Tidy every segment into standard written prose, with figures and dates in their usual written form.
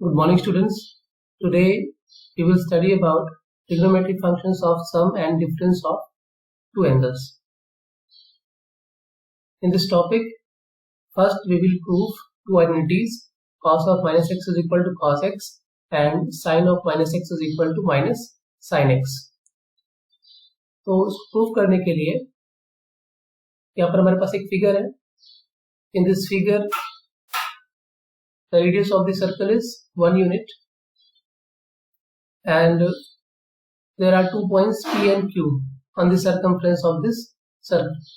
Good morning, students. Today we will study about trigonometric functions of sum and difference of two angles. In this topic, first we will prove two identities: cos of minus x is equal to cos x and sin of minus x is equal to minus sin x. तो proof करने के लिए यहाँ पर हमारे पास एक figure है. In this figure, the radius of the circle is 1 unit and there are 2 points P and Q on the circumference of this circle.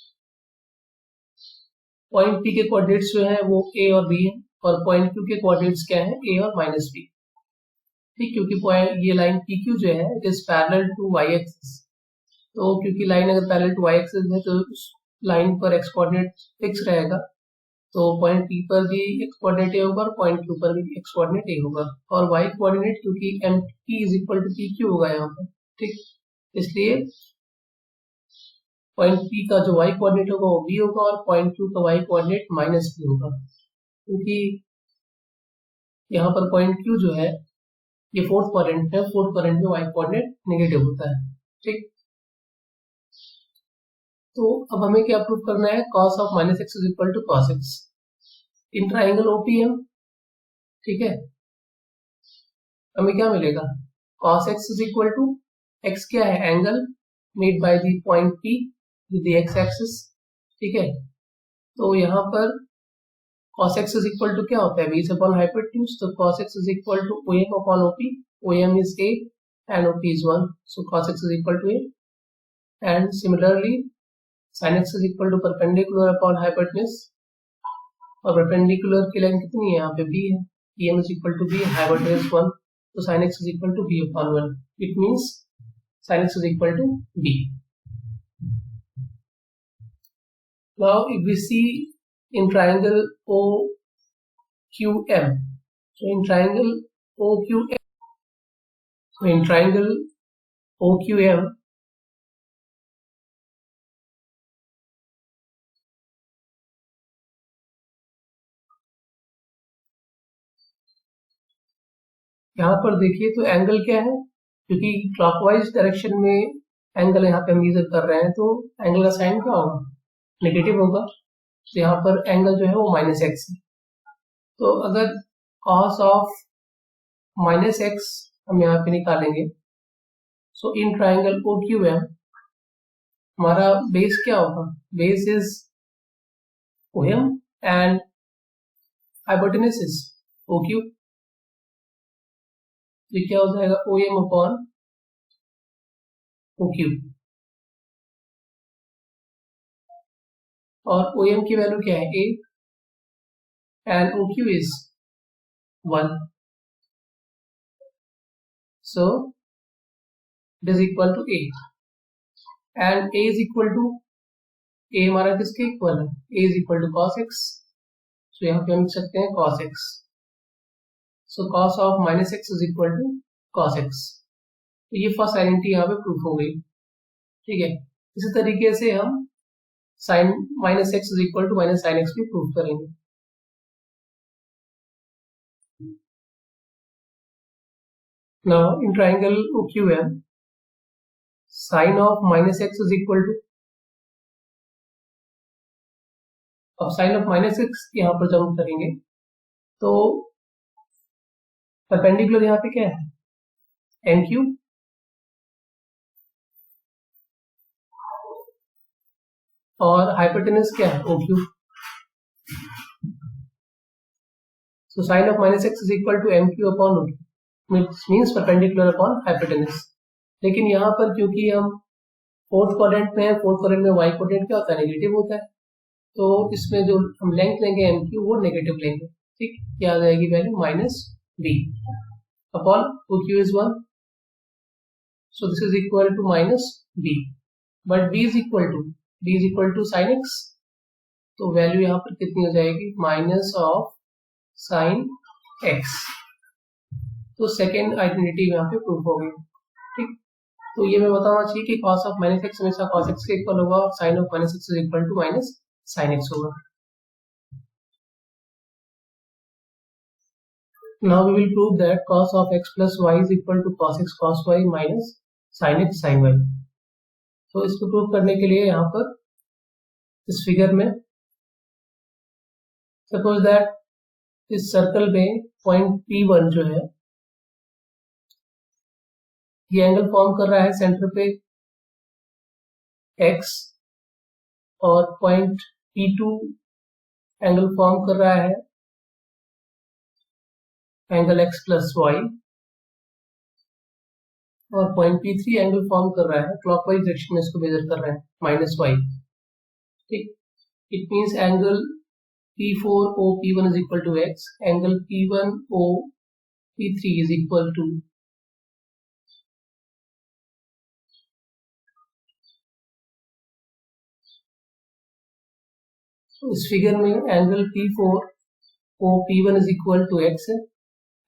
Point P के कोऑर्डिनेट्स जो है वो A और B है और पॉइंट Q के coordinates क्या है, A और माइनस B. ठीक, क्योंकि पॉइंट ये लाइन PQ जो है it is parallel to y axis. तो क्योंकि लाइन अगर पैरेलल टू y एक्सिस है तो उस लाइन पर x कोऑर्डिनेट फिक्स रहेगा. तो पॉइंट P पर भी x कोऑर्डिनेट A होगा और पॉइंट Q पर भी x कोऑर्डिनेट A होगा और y कोऑर्डिनेट क्योंकि MP is equal to PQ होगा यहाँ पर. ठीक, इसलिए पॉइंट P का जो y कोऑर्डिनेट होगा वो B होगा और पॉइंट Q का y कोऑर्डिनेट माइनस B होगा, क्योंकि यहाँ पर पॉइंट Q जो है ये फोर्थ क्वाड्रेंट है. फोर्थ क्वाड्रेंट में y कोऑर्डिनेट नेगेटिव होता है. ठीक, तो अब हमें क्या प्रूव करना है, cos of minus x is equal to cos x in triangle OPM. ठीक है, हमें क्या मिलेगा, cos x is equal to x क्या है, angle made by the point P with the x axis. ठीक है, तो यहाँ पर cos x is equal to क्या होता है, बेस अपॉन हाइपोटेन्यूज. तो cos x is equal to OM upon OP. OM is A and OP is 1, so cos x is equal to A. And similarly sin x is equal to perpendicular upon hypotenuse, और perpendicular की line कितनी है, यहाँ पे B है. EM is equal to B, hypotenuse 1, तो sin x is equal to B upon 1. It means sin x is equal to B. Now if we see in triangle OQM, so in triangle OQM, यहाँ पर देखिए तो angle क्या है, क्योंकि clockwise direction में angle यहाँ पे हम मेजर कर रहे हैं तो एंगल का साइन क्या होगा, नेगेटिव होगा. तो यहाँ पर एंगल जो है वो माइनस एक्स है. तो अगर cos ऑफ माइनस एक्स हम यहाँ पे निकालेंगे, सो इन ट्राइंगल OQM हमारा बेस क्या होगा, base is OM and hypotenuse is OQ. तो क्या हो जाएगा, OM अपॉन OQ, और OM की वैल्यू क्या है, A and OQ is 1, so it is equal to A and A is equal to, A हमारा किसके इक्वल है, A is equal to cos x. so यहाँ पे हम लिख सकते हैं cos x. so cos of minus x is equal to cos x. तो ये फर्स्ट आइडेंटिटी यहाँ पे प्रूफ हो गई. ठीक है, इसी तरीके से हम sin minus x is equal to minus sin x भी प्रूफ करेंगे. Now in triangle OQM, sin of minus x is equal to, अब sin of minus x यहाँ पर जब हम करेंगे तो परपेंडिकुलर यहाँ पे क्या है, MQ, और हाइपोटेन्यूज क्या है, OQ. so sin of minus x is equal to MQ upon OQ, which means perpendicular upon hypotenuse. लेकिन यहाँ पर क्योंकि हम फोर्थ क्वाड्रेंट में है, फोर्थ क्वाड्रेंट में y कोऑर्डिनेट क्या होता है, नेगेटिव होता है. तो इसमें जो हम लेंथ लेंगे MQ वो नेगेटिव लेंगे. ठीक, क्या आ जाएगी value, minus B upon OQ is 1, so this is equal to minus B, but B is equal to sin x. तो वैल्यू यहाँ पर कितनी हो जाएगी, माइनस ऑफ sin x. तो सेकेंड आइडेंटिटी यहाँ पे प्रूफ हो गई. ठीक, तो ये मैं बताना चाहिए कि cos ऑफ माइनस एक्स हमेशा cos x के इक्वल होगा और sin of minus x is equal to minus sin x होगा. Now we will prove that cos of x plus y is equal to cos x cos y minus sin x sin y. तो इसको prove करने के लिए यहाँ पर इस figure में सपोज दैट इस सर्कल में पॉइंट P1 जो है ये एंगल फॉर्म कर रहा है सेंटर पे x और पॉइंट P2 एंगल फॉर्म कर रहा है एंगल x प्लस y और पॉइंट P3 एंगल फॉर्म कर रहा है क्लॉकवाइज डायरेक्शन में इसको मेजर कर रहा है माइनस y. ठीक, it means angle P4 OP1 is equal to x, angle P1 OP3 is equal to इस फिगर में angle P4 OP1 is equal to x है,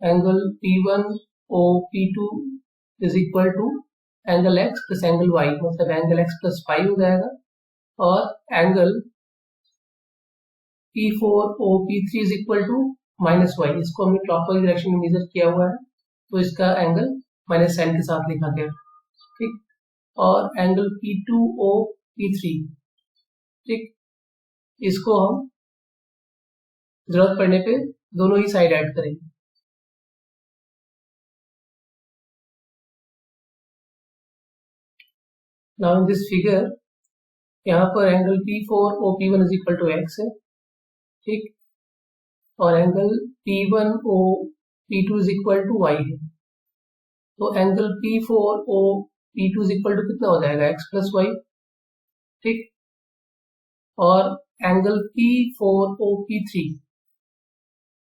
angle P1 OP2 is equal to angle x plus angle y, मतलब angle x plus y हो जाएगा, और angle P4 OP3 is equal to minus y. इसको हमने clockwise direction में major किया हुआ है तो इसका एंगल माइनस साइन के साथ लिखा गया. ठीक, और एंगल P2 OP3, ठीक, इसको हम जरूरत पड़ने पे दोनों ही साइड ऐड करेंगे. नाउ इन दिस फिगर यहाँ पर angle P4 OP1 is equal to x है, ठीक, और angle P1 OP2 is equal to y है. तो angle P4 OP2 is equal to कितना हो जाएगा x प्लस y. ठीक, और angle P4 OP3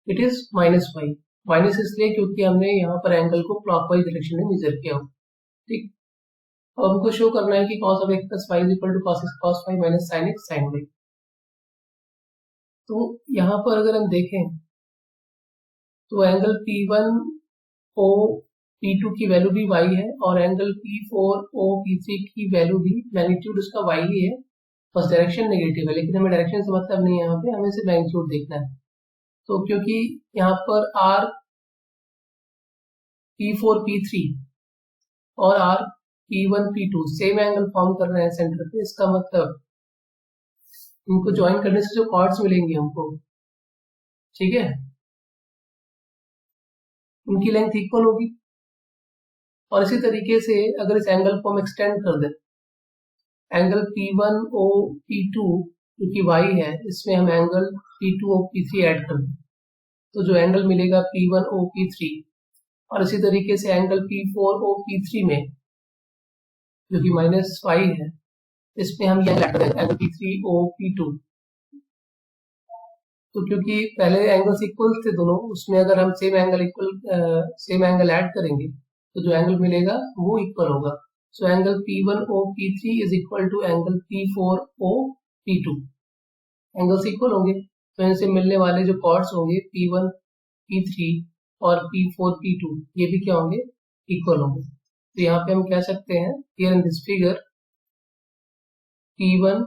it is minus y. Minus इसलिए क्योंकि हमने यहाँ पर एंगल को क्लॉकवाइज डायरेक्शन में मेजर किया हो. ठीक, और हमको शो करना है कि cos of x plus y is equal to cos x cos y minus sin x sin y. तो यहाँ पर अगर हम देखें तो एंगल P1 OP2 की वैल्यू भी y है और एंगल P4 OP3 की वैल्यू भी मैग्नीट्यूड उसका y ही है, बस डायरेक्शन नेगेटिव है, लेकिन हमें डायरेक्शन से मतलब नहीं है, यहाँ पे हमें सिर्फ मैग्नीट्यूड देखना है. तो क्योंकि यहाँ पर R P4 P3 और R P1 P2 same angle form कर रहे हैं सेंटर पे, इसका मतलब इनको ज्वाइन करने से जो कॉर्ड्स मिलेंगे हमको, ठीक है, उनकी लेंथ इक्वल होगी. और इसी तरीके से अगर इस एंगल को हम एक्सटेंड कर दें, एंगल P1 OP2 जो कि y है, इसमें हम एंगल P2 OP3 ऐड कर दें तो जो एंगल मिलेगा P1 OP3, और इसी तरीके से एंगल P4 OP3 में जो कि माइनस y है, इसमें हम यह ऐड करेंगे एंगल P3 OP2. तो क्योंकि पहले एंगल्स इक्वल थे दोनों, उसमें अगर हम सेम एंगल ऐड करेंगे तो जो एंगल मिलेगा वो इक्वल होगा. So angle P1 OP3 is equal to angle P4 OP2. Angles equal होंगे तो इनसे मिलने वाले जो कॉर्ड्स होंगे P1 P3 और P4 P2 ये भी क्या होंगे, इक्वल होंगे. तो यहाँ पे हम कह सकते हैं here in this figure P1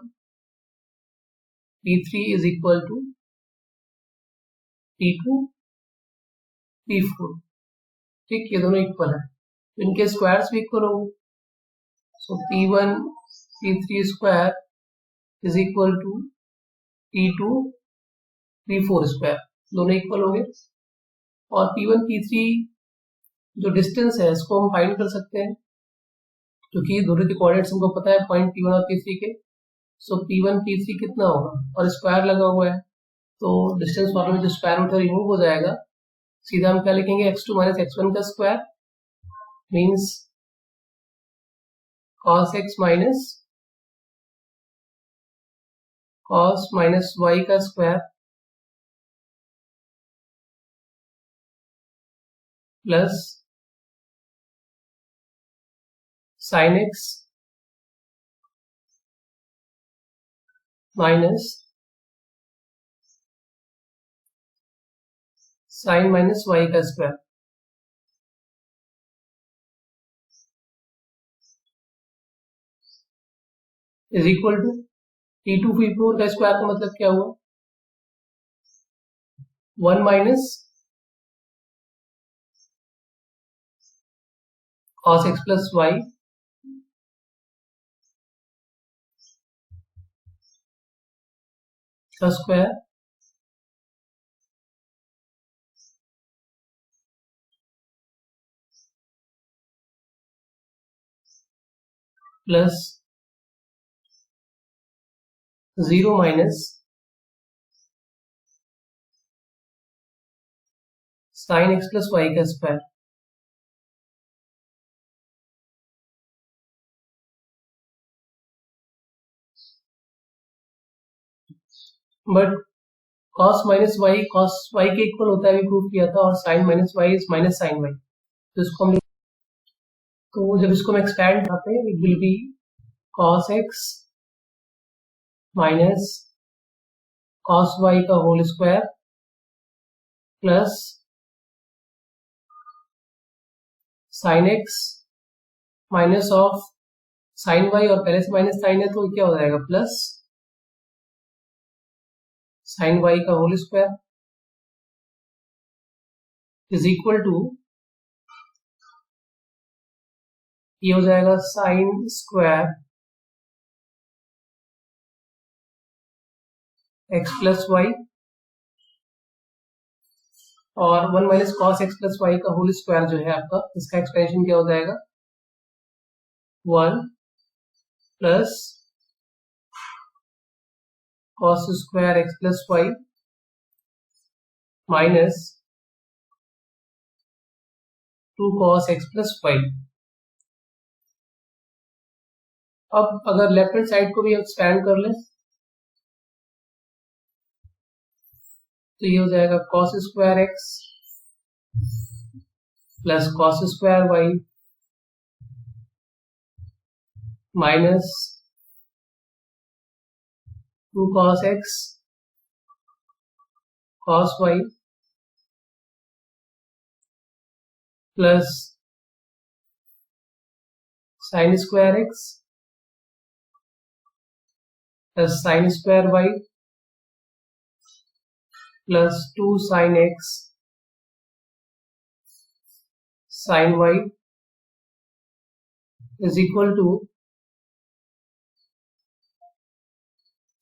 P3 is equal to P2 P4. ठीक, ये दोनों इक्वल है तो इनके स्क्वायर्स भी इक्वल होंगे. So P1 P3 square is equal to P2 P4 square, दोनों इक्वल होंगे. और P1 P3 जो डिस्टेंस है इसको हम फाइंड कर सकते हैं क्योंकि दोनों के कोऑर्डिनेट्स हमको पता है पॉइंट P1 और P3 के. सो P1 P3 कितना होगा, और स्क्वायर लगा हुआ है तो डिस्टेंस फॉर्मूले में जो स्क्वायर रूट है रिमूव हो जाएगा. सीधा हम क्या लिखेंगे, x2 माइनस x1 का square means cos x minus y का square plus sin x minus sin minus y का square is equal to P2 P4 का स्क्वायर का मतलब क्या हुआ, 1 minus cos x plus y का square plus 0 minus sin x plus y का square. But cos minus y cos y के equal होता है, अभी प्रूव किया था, और sin minus y is minus sign y. तो इसको हम, तो जब इसको हम एक्सपैंड करते हैं, it will be cos x minus cos y का whole square plus sin x minus of sin y, और पहले से माइनस साइन है तो क्या हो जाएगा, प्लस sin y का whole square is equal to, ये हो जाएगा sin square x plus y, और 1 minus cos x plus y का होल स्क्वायर जो है आपका, इसका एक्सपेंशन क्या हो जाएगा, 1 plus cos square x plus y minus 2 cos x plus y. अब अगर लेफ्ट हैंड साइड को भी एक्सपैंड कर लें तो ये हो जाएगा cos square x plus cos square y minus 2 cos x cos y plus sine square x plus sine square y plus 2 sine x sine y is equal to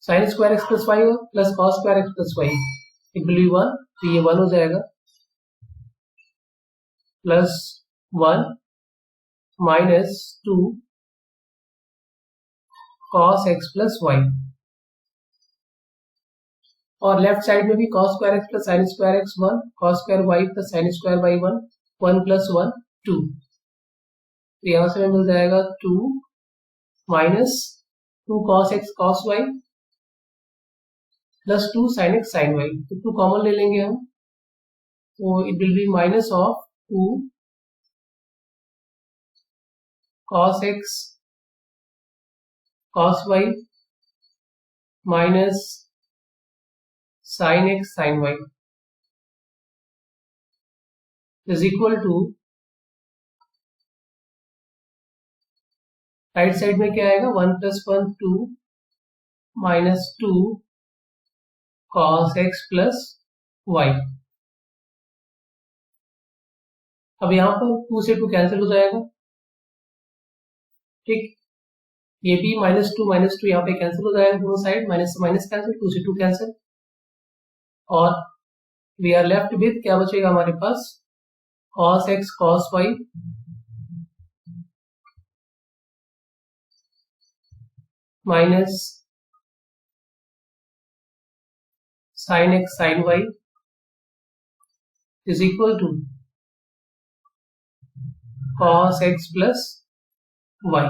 sine square x plus y plus cos square x plus y, it will be 1, तो ये 1 हो जाएगा, plus 1 minus 2 cos x plus y, और left side में भी cos square x plus sine square x 1, cos square y plus sine square y 1, 1 plus 1 2, तो यहां से हमें मिल जाएगा 2 minus 2 cos x cos y plus 2 sine x sine y, तो 2 कॉमन ले लेंगे हम, तो it will be minus of 2 cos x cos y minus sine x sine y is equal to, right side में क्या आएगा, 1 plus 1 2 minus 2 cos x plus y. अब यहाँ पर 2 से 2 कैंसिल हो जाएगा, ठीक, ये भी माइनस टू यहाँ पे कैंसिल हो जाएगा, दोनों साइड माइनस से माइनस कैंसिल, 2 से 2 कैंसिल, और वी आर लेफ्ट विथ, क्या बचेगा हमारे पास, cos x cos y minus sin x sin y is equal to cos x plus y।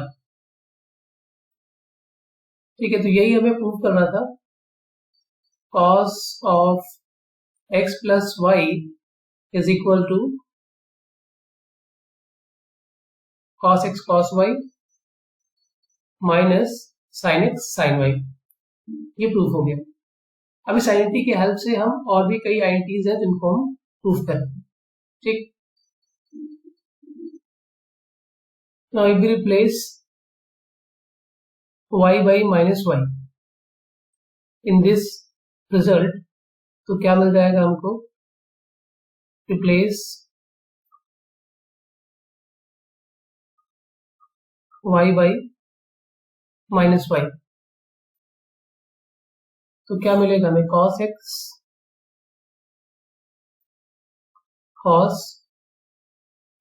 ठीक है, तो यही हमें प्रूव करना था, cos of x plus y is equal to cos x cos y minus sin x sin y, ये proof हो गया। अभी साइनिटी की हेल्प से हम और भी कई आइडेंटिटीज हैं जिनको हम प्रूफ करें, ठीक। Now if we replace y by minus y in this result, तो क्या मिल जाएगा हमको, replace y by minus y. तो क्या मिलेगा हमें, cos x cos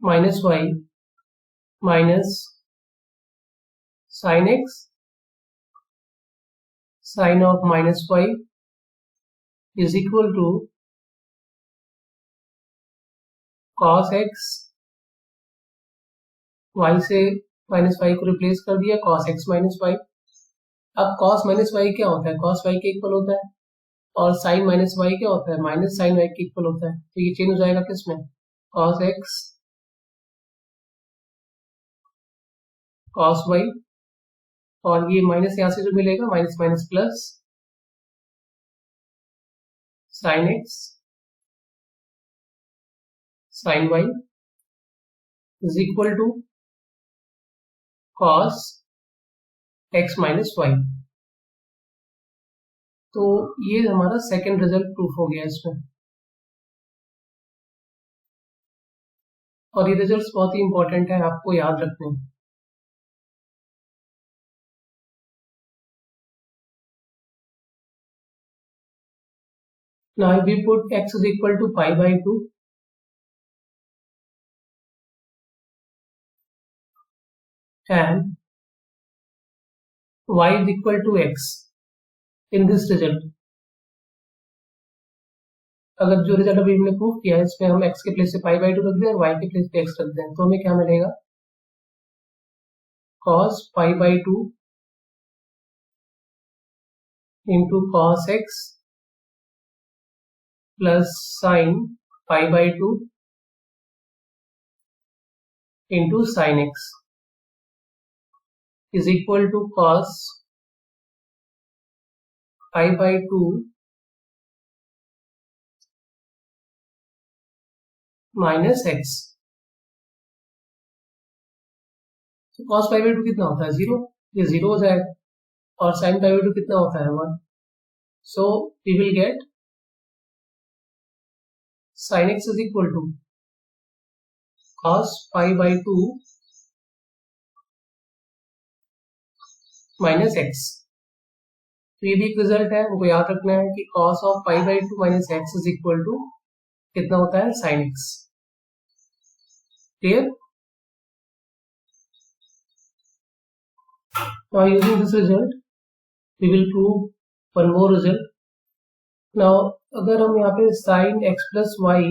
minus y minus sine x sine of minus y is equal to cos x, y से माइनस वाई को रिप्लेस कर दिया, कॉस एक्स माइनस वाई। अब कॉस माइनस वाई क्या होता है, कॉस वाई के इक्वल होता है, और साइन माइनस वाई क्या होता है, माइनस साइन वाई के इक्वल होता है। तो ये चेंज हो जाएगा किसमें, कॉस एक्स कॉस वाई, और ये माइनस यहाँ से जो मिलेगा minus minus plus sine x sine y is equal to cos x minus y. तो ये हमारा सेकंड रिजल्ट प्रूफ हो गया इसमें, और ये रिजल्ट्स बहुत ही इंपॉर्टेंट है, आपको याद रखने हैं। Now if we put x is equal to pi by 2 and y is equal to x in this result, अगर जो रिजल्ट अभी हमने प्रूव किया है इसमें हम x के प्लेस से पाई बाई 2 रख दें और y के प्लेस पे x रख दें, तो हमें क्या मिलेगा, cos pi by 2 into cos x plus sine pi by 2 into sine x is equal to cos pi by 2 minus x. तो cos पाई बाई 2 कितना होता है, 0, ये 0 हो जाएगा, और साइन पाई बाई 2 कितना होता है, 1। So we will get sin x is equal to cos pi by 2 minus x. तो ये भी एक रिजल्ट है, हमको याद रखना है कि cos of pi by 2 minus x is equal to कितना होता है, sin x। Clear. Now using this result we will prove one more result. नाउ अगर हम यहाँ पे sin x प्लस वाई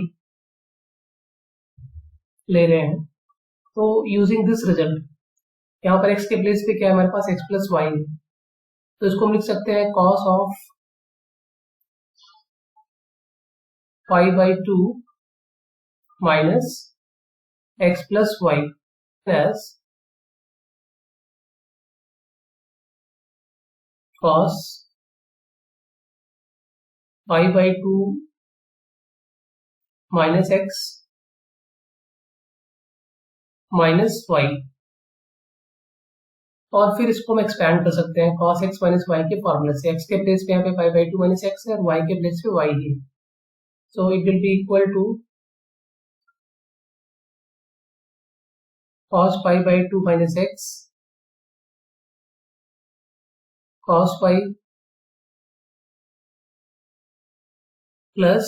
ले रहे हैं, तो यूजिंग दिस रिजल्ट यहाँ पर x के प्लेस पे क्या है, हमारे पास x प्लस वाई है, तो इसको हम लिख सकते हैं cos of pi by 2 minus x plus y plus cos pi by 2 minus x minus y, और फिर इसको हम एक्सपैंड कर सकते हैं cos x माइनस वाई के फॉर्मूले से। x के प्लेस पे यहाँ पे पाई बाई 2 माइनस एक्स है और y के प्लेस पे y है, so it will be equal to cos pi by 2 minus x cos y plus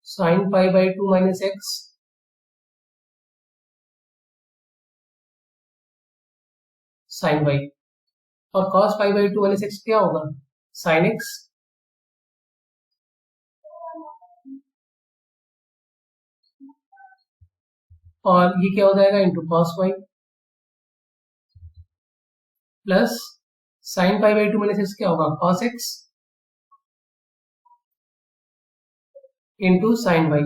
sin pi by 2 minus x sin y, और cos pi by 2 minus x क्या होगा, sin x, और ये क्या हो जाएगा, into cos y plus sin pi by 2 minus x क्या होगा, cos x into sine y.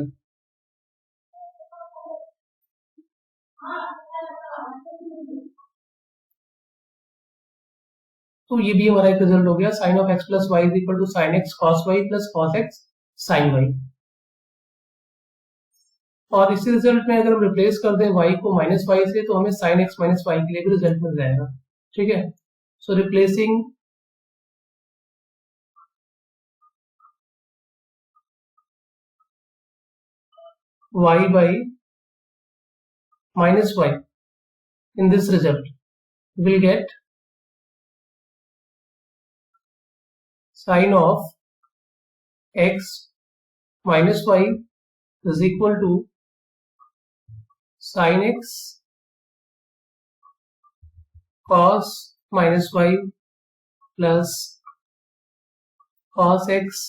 तो ये भी हमारा एक रिजल्ट हो गया, sine of x plus y is equal to sine x cos y plus cos x sine y. और इसी रिजल्ट में अगर हम रिप्लेस कर दें y को माइनस वाई से, तो हमें साइन एक्स माइनस वाई के लिए भी रिजल्ट मिल जाएगा। ठीक है, so replacing y by minus Y in this result we'll get sine of x minus y is equal to sin x cos minus y plus cos x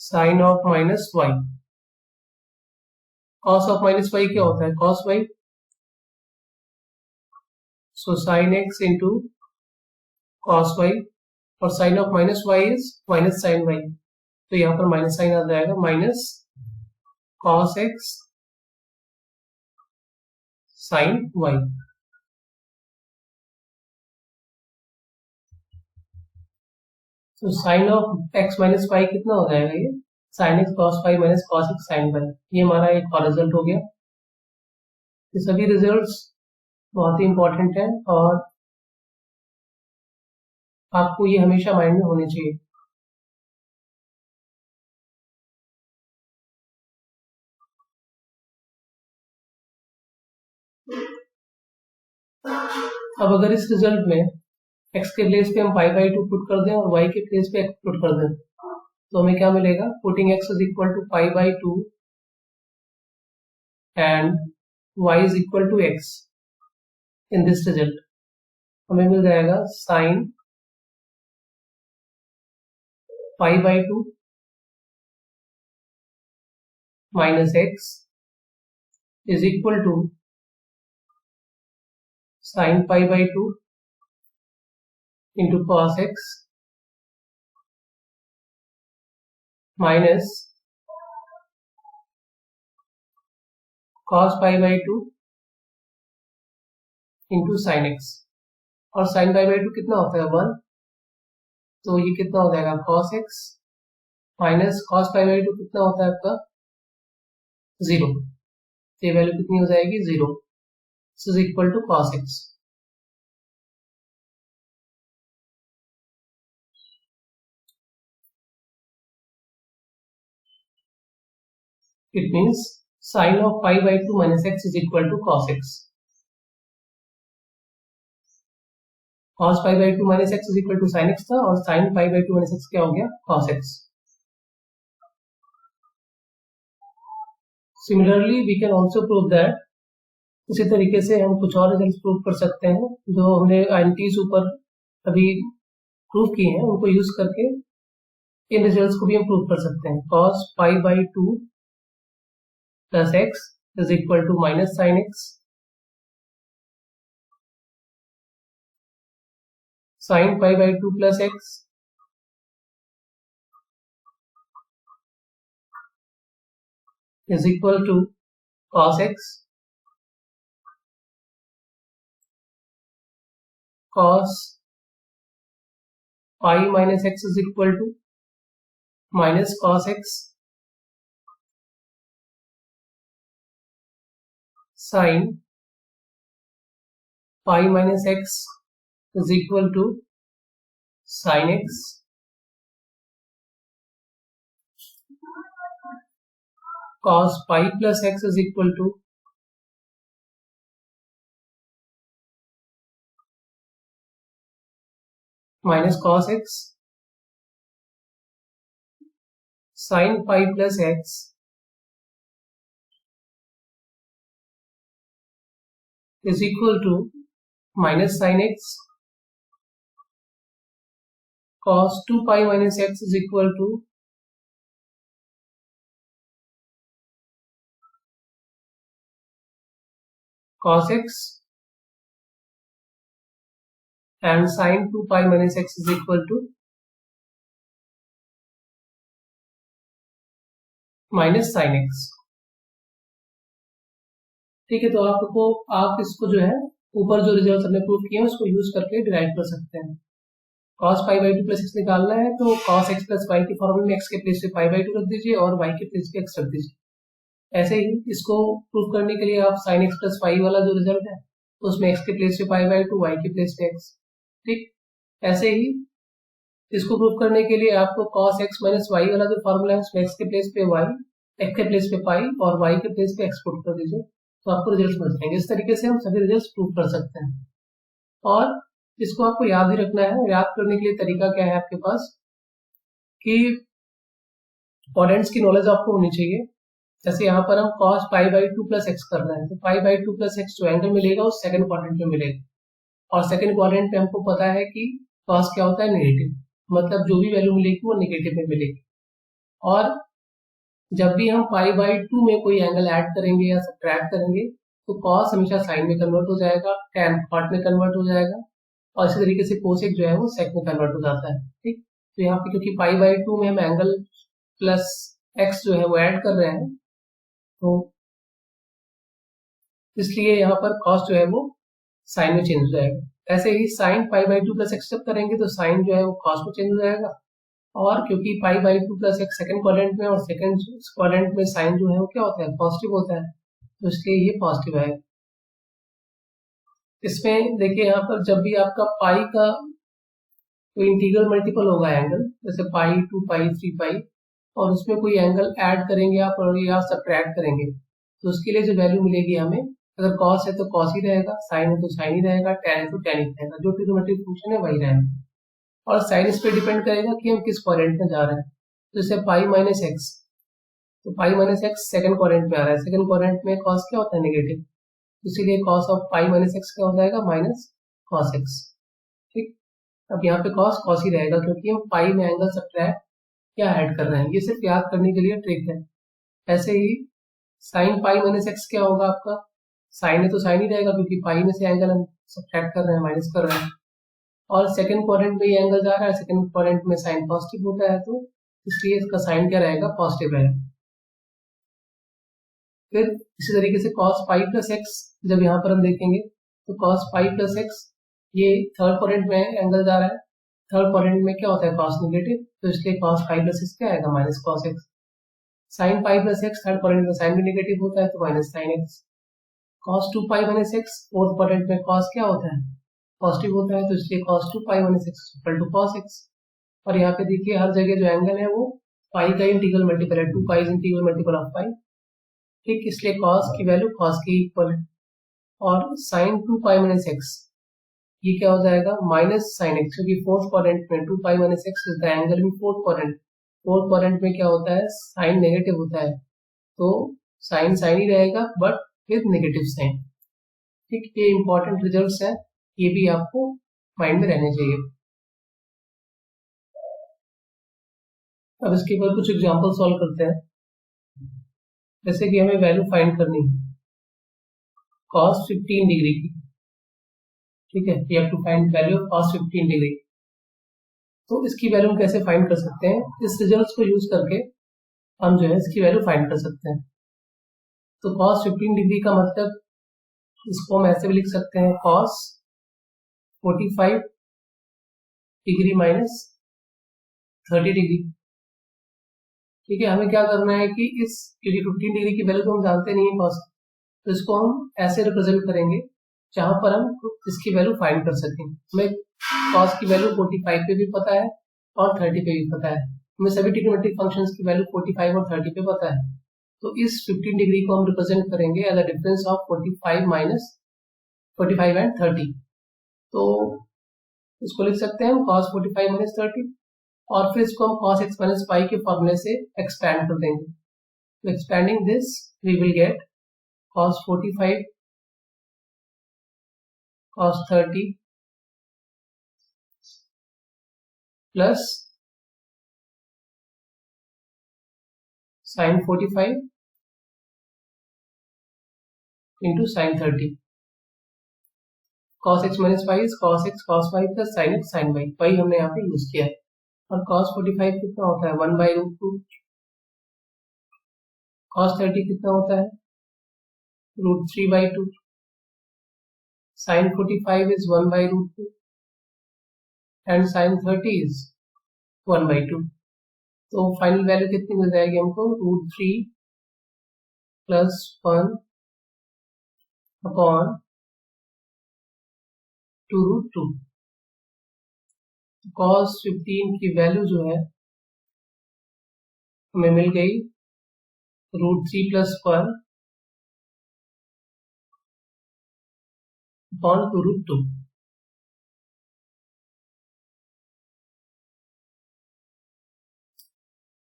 sin of minus y. cos of minus y क्या होता है? cos y. So sin x into cos y और sin of minus y is minus sin y. तो यहाँ पर minus sine आ जाएगा, minus cos x sin y. तो sine of x minus y कितना हो जाएगा? ये sin x cos y minus cos x sin y. ये हमारा एक और रिजल्ट हो गया. ये सभी रिजल्ट्स बहुत ही इंपॉर्टेंट है और आपको ये हमेशा माइंड में होने चाहिए. अब अगर इस रिजल्ट में x के प्लेस पे हम पाई बाई 2 पुट कर दें और y के प्लेस पे x पुट कर दें तो हमें क्या मिलेगा? Putting x is equal to pi by 2 and y is equal to x in this result हमें मिल जाएगा sine pi by 2 minus x is equal to sin pi by 2 into cos x minus cos pi by 2 into sin x. और sin pi by 2 कितना होता है? 1. तो ये कितना हो जाएगा? cos x minus cos pi by 2 कितना होता है आपका? 0. तो ये वैल्यू कितनी हो जाएगी? 0. This is equal to cos x. It means sin of pi by 2 minus x is equal to cos x. Cos pi by 2 minus x is equal to sin x था और sin pi by 2 minus x क्या हो गया? cos x. Similarly, we can also prove that उसी तरीके से हम कुछ और रिजल्ट प्रूव कर सकते हैं जो हमने आइडेंटिटीज ऊपर अभी प्रूव किए हैं, उनको यूज करके इन रिजल्ट्स को भी हम प्रूव कर सकते हैं. cos pi by 2 plus x is equal to minus sin x. sin pi by 2 plus x is equal to cos x. cos pi minus x is equal to minus cos x. sin pi minus x is equal to sin x. cos pi plus x is equal to minus cos x. sin pi plus x is equal to minus sin x. cos 2 pi minus x is equal to cos x. and sin 2 pi minus x is equal to minus sin x. ठीक है, तो आप इसको जो है ऊपर जो result हमने प्रूव किए हैं उसको यूज करके डिराइव कर सकते हैं. cos pi by 2 plus x निकालना है तो cos x plus y के फॉर्मूले में x के प्लेस पे pi by 2 रख दीजिए और y के प्लेस पे x रख दीजिए. ऐसे ही इसको प्रूव करने के लिए आप sin x plus y वाला जो रिजल्ट है तो उसमें x के प्लेस पे pi by 2, y के प्लेस पे x. ठीक, ऐसे ही इसको प्रूव करने के लिए आपको cos x minus y वाला जो फॉर्मूला है उसमें x के प्लेस पे y, x के प्लेस पे पाई और y के प्लेस पे x पुट कर दीजिए तो आपको रिजल्ट मिल जाएंगे। इस तरीके से हम सभी रिजल्ट प्रूव कर सकते हैं। और इसको आपको याद ही रखना है। याद करने के लिए तरीका क्या है आपके पास कि क्वाड्रेंट्स की नॉलेज आपको होनी चाहिए। जैसे यहाँ पर हम cos pi by 2 plus x कर रहे हैं, तो पाई बाई 2 प्लस एक्स जो एंगल मिलेगा वो सेकंड क्वाड्रेंट में मिलेगा, और सेकंड क्वाड्रेंट में हमको पता है कि cos क्या होता है, नेगेटिव, मतलब जो भी वैल्यू मिलेगी वो नेगेटिव में मिलेगी। और जब भी हम पाई बाई 2 में कोई एंगल ऐड करेंगे या सब्ट्रैक्ट करेंगे तो cos हमेशा साइन में कन्वर्ट हो जाएगा, tan कॉट में कन्वर्ट हो जाएगा, और इसी तरीके से कोसेक जो है वो सेक में कन्वर्ट हो जाता है। ठीक, तो यहाँ पे क्योंकि पाई बाई 2 में हम एंगल प्लस एक्स जो है वो ऐड कर रहे हैं, तो इसलिए यहाँ पर cos जो है वो साइन में चेंज हो जाएगा। ऐसे ही sine pi by 2 plus X जब करेंगे तो साइन जो है वो cos में चेंज हो जाएगा, और क्योंकि pi by 2 plus x second quadrant में और सेकंड क्वाड्रेंट में साइन जो है वो क्या होता है, पॉजिटिव होता है, तो इसलिए ये पॉजिटिव है। इसमें देखिए यहाँ पर जब भी आपका पाई का कोई इंटीग्रल मल्टीपल होगा एंगल, जैसे पाई 2 पाई 3 पाई, और उसमें कोई एंगल ऐड करेंगे आप और या सब्ट्रैक्ट करेंगे, तो उसके लिए जो वैल्यू मिलेगी हमें, अगर cos है तो cos ही रहेगा, साइन है तो साइन ही रहेगा, tan है तो tan ही रहेगा, जो ट्रिग्नोमेट्रिक फंक्शन है वही रहेगा। और साइन इस पे डिपेंड करेगा कि हम किस क्वाड्रेंट में जा रहे हैं। तो जैसे पाई माइनस एक्स, तो पाई माइनस एक्स सेकंड क्वाड्रेंट में आ रहा है, सेकंड क्वाड्रेंट में cos क्या होता है, नेगेटिव, इसीलिए cos of pi minus x क्या हो जाएगा, माइनस cos एक्स। ठीक, अब यहाँ पे cos ही रहेगा क्योंकि हम पाई में एंगल सब्ट्रैक्ट क्या ऐड कर रहे हैं, ये सिर्फ याद करने के लिए ट्रिक है। ऐसे ही साइन पाई माइनस एक्स क्या होगा आपका, साइन है तो साइन ही रहेगा क्योंकि पाई में से एंगल हम सब्ट्रैक्ट कर रहे हैं, माइनस कर रहे हैं, और सेकंड क्वाड्रेंट में ये एंगल जा रहा है, सेकंड क्वाड्रेंट में साइन पॉजिटिव होता है, तो इसलिए इसका साइन क्या रहेगा, पॉजिटिव रहेगा। फिर इसी तरीके से cos पाई प्लस एक्स जब यहाँ पर हम देखेंगे तो cos पाई प्लस एक्स ये थर्ड क्वाड्रेंट में एंगल जा रहा है, थर्ड क्वाड्रेंट में क्या होता है, cos नेगेटिव, तो इसलिए cos पाई प्लस एक्स क्या आएगा, minus cos x. Sine pi plus x third quadrant में साइन भी नेगेटिव होता है तो minus sine x. cos 2 pi minus x fourth quadrant में cos क्या होता है, पॉजिटिव होता है, तो इसलिए cos 2 pi minus x equal to cos x. और यहाँ पे देखिए हर जगह जो एंगल है वो पाई का इंटीग्रल मल्टीपल है, 2 पाई इंटीग्रल मल्टीपल ऑफ पाई। ठीक, इसलिए cos की वैल्यू cos के इक्वल है, और sin 2 पाई माइनस एक्स ये क्या हो जाएगा, माइनस साइन एक्स, क्योंकि फोर्थ क्वाड्रेंट में 2 pi minus x is the angle in fourth quadrant. Fourth quadrant में क्या होता है, साइन नेगेटिव होता है, तो साइन साइन ही रहेगा बट विद नेगेटिव साइन। ठीक, ये इंपॉर्टेंट रिजल्ट्स हैं, ये भी आपको माइंड में रहने चाहिए। अब इसके ऊपर कुछ एग्जांपल सॉल्व करते हैं। जैसे कि हमें वैल्यू फाइंड करनी है cos 15 डिग्री की, ठीक है, we have to find value of cos 15 degree. तो इसकी वैल्यू हम कैसे फाइंड कर सकते हैं, इस रिजल्ट्स को यूज करके हम जो है इसकी वैल्यू फाइंड कर सकते हैं। तो cos 15 डिग्री का मतलब इसको हम ऐसे भी लिख सकते हैं, cos 45 डिग्री माइनस 30 डिग्री। ठीक है, हमें क्या करना है कि इस, क्योंकि 15 डिग्री की वैल्यू तो हम जानते नहीं है cos, तो इसको हम ऐसे रिप्रेजेंट करेंगे जहां पर हम इसकी वैल्यू फाइंड कर सकें। हमें cos की वैल्यू 45 पे भी पता है और 30 पे भी पता है, हमें सभी ट्रिग्नोमेट्रिक फंक्शंस की वैल्यू 45 और 30 पे पता है। तो इस 15 डिग्री को हम रिप्रेजेंट करेंगे as a difference of 45 minus 45 and 30। तो इसको लिख सकते हैं हम cos 45 माइनस 30, और फिर इसको हम cos x माइनस पाई के फॉर्मूले से एक्सपैंड कर देंगे। तो expanding this we will get cos 45 cos 30 plus sin 45 into sin 30। cos x minus pi cos x cos y plus sin x sin y, वही हमने यहाँ पे यूज किया है। और cos 45 कितना होता है, 1 बाई रूट 2। cos 30 कितना होता है, root 3 by 2। sin 45 is 1 by root 2 and sin 30 is 1 by 2। तो फाइनल वैल्यू कितनी मिल जाएगी हमको, root 3 plus 1 upon 2 root 2। cos 15 की वैल्यू जो है हमें मिल गई रूट 3 प्लस 1 अपॉन 2√2।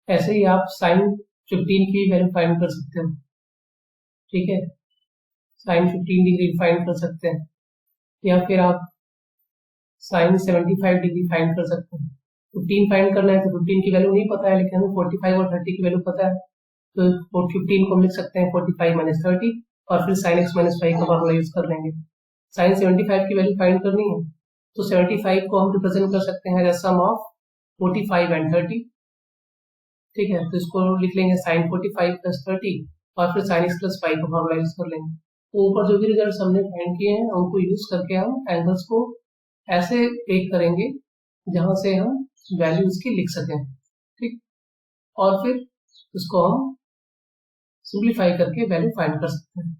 ऐसे ही आप साइन 15 की वैल्यू फाइंड कर सकते हो, ठीक है, साइन 15 डिग्री फाइंड कर सकते हैं, या फिर आप साइन 75 डिग्री फाइंड कर सकते हैं। 15 फाइंड करना है तो 15 की वैल्यू नहीं पता है, लेकिन हमें 45 और 30 की वैल्यू पता है, तो 15 को हम लिख सकते हैं 45 माइनस 30, और फिर साइन x माइनस 5 का फॉर्मूला यूज कर लेंगे। साइन 75 की वैल्यू फाइंड करनी है तो 75 को हम रिप्रेजेंट कर सकते हैं एज सम ऑफ 45 एंड 30, ठीक है, तो इसको लिख लेंगे साइन 45 प्लस 30, और फिर साइन x प्लस 5 का फॉर्मूला यूज कर लेंगे। तो ऊपर जो भी रिजल्ट हमने फाइंड किए हैं उनको यूज करके हम एंगल्स को ऐसे ब्रेक करेंगे जहां से हम वैल्यू इसकी लिख सकें, ठीक, और फिर उसको हम सिंप्लीफाई करके वैल्यू फाइंड कर सकते हैं।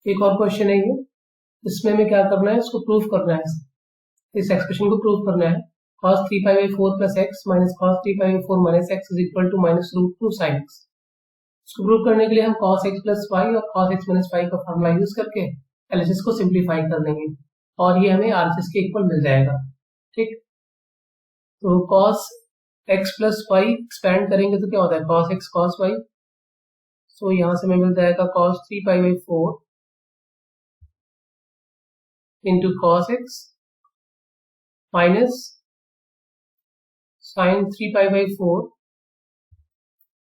एक और क्वेश्चन है ये, इसमें हमें क्या करना है, इसको प्रूफ करना है, इस एक्सप्रेशन को प्रूफ करना है। cos 3π/4 plus x minus cos 3π/4 minus x is equal to minus root 2 sin x। इसको प्रूफ करने के लिए हम cos x प्लस y और cos x माइनस y का फॉर्मूला यूज करके एलएचएस को सिंप्लीफाई कर देंगे, और ये हमें आरएचएस के इक्वल मिल जाएगा, ठीक। तो cos x plus y expand करेंगे तो क्या होता है, cos x cos y, तो यहां से हमें मिल जाएगा cos 3π/4 into cos x minus sin 3π/4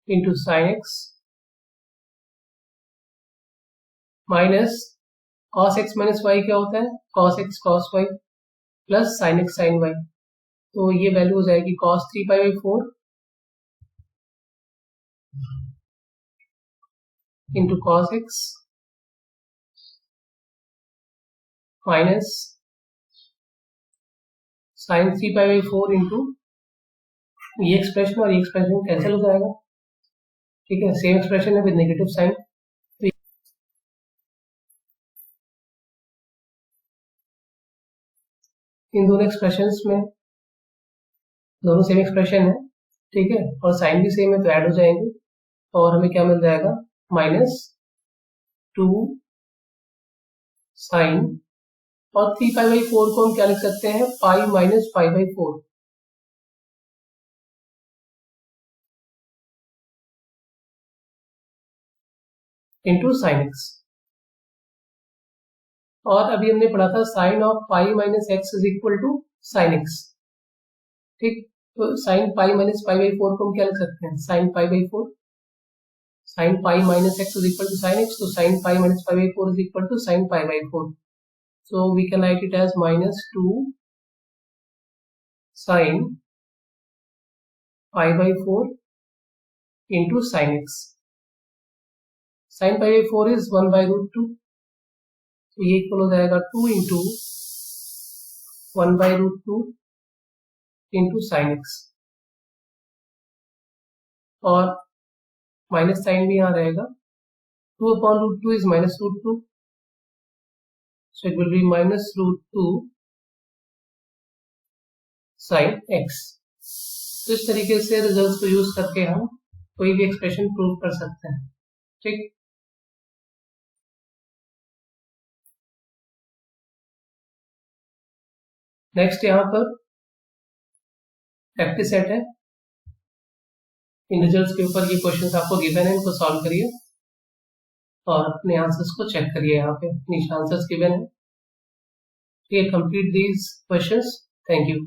into sin x minus cos x minus y क्या होता है, cos x cos y plus sin x sin y, तो ये वैल्यू हो जाएगी cos 3π/4 into cos x minus sine 3π/4 into ये expression और ये एक्सप्रेशन कैंसिल हो जाएगा, ठीक है, सेम एक्सप्रेशन है विद नेगेटिव साइन। तो इन दोनों एक्सप्रेशंस में दोनों सेम एक्सप्रेशन है, ठीक है, और साइन भी सेम है तो ऐड हो जाएंगे, और हमें क्या मिल जाएगा, माइनस 2 साइन, और 3π/4 को हम क्या लिख सकते हैं, pi minus π/4, into sine X. और अभी हमने पढ़ा था sine of pi minus x is equal to sine X, ठीक, तो साइन पाई माइनस π/4 को हम क्या लिख सकते हैं, sine π/4, sine pi minus x is equal to sine X, तो sine pi minus π/4 is equal to sine π/4, so we can write it as minus 2 sin π/4 into sin x। sin π/4 is 1/√2, तो ये equal हो जाएगा 2 into 1/√2 into sine X, और minus sign भी यहाँ रहेगा, 2/√2 is minus root 2, so it will be minus root 2 sin x। तो इस तरीके से रिजल्ट्स को यूज करके हम कोई भी एक्सप्रेशन प्रूव कर सकते हैं, ठीक। नेक्स्ट यहाँ पर प्रैक्टिस सेट है, इन रिजल्ट्स के ऊपर ये क्वेश्चंस आपको गिवन है, इनको सॉल्व करिए और अपने आंसर्स को चेक करिए, यहाँ पे नीचे आंसर्स गिवन है, ठीक है, complete these questions, thank you.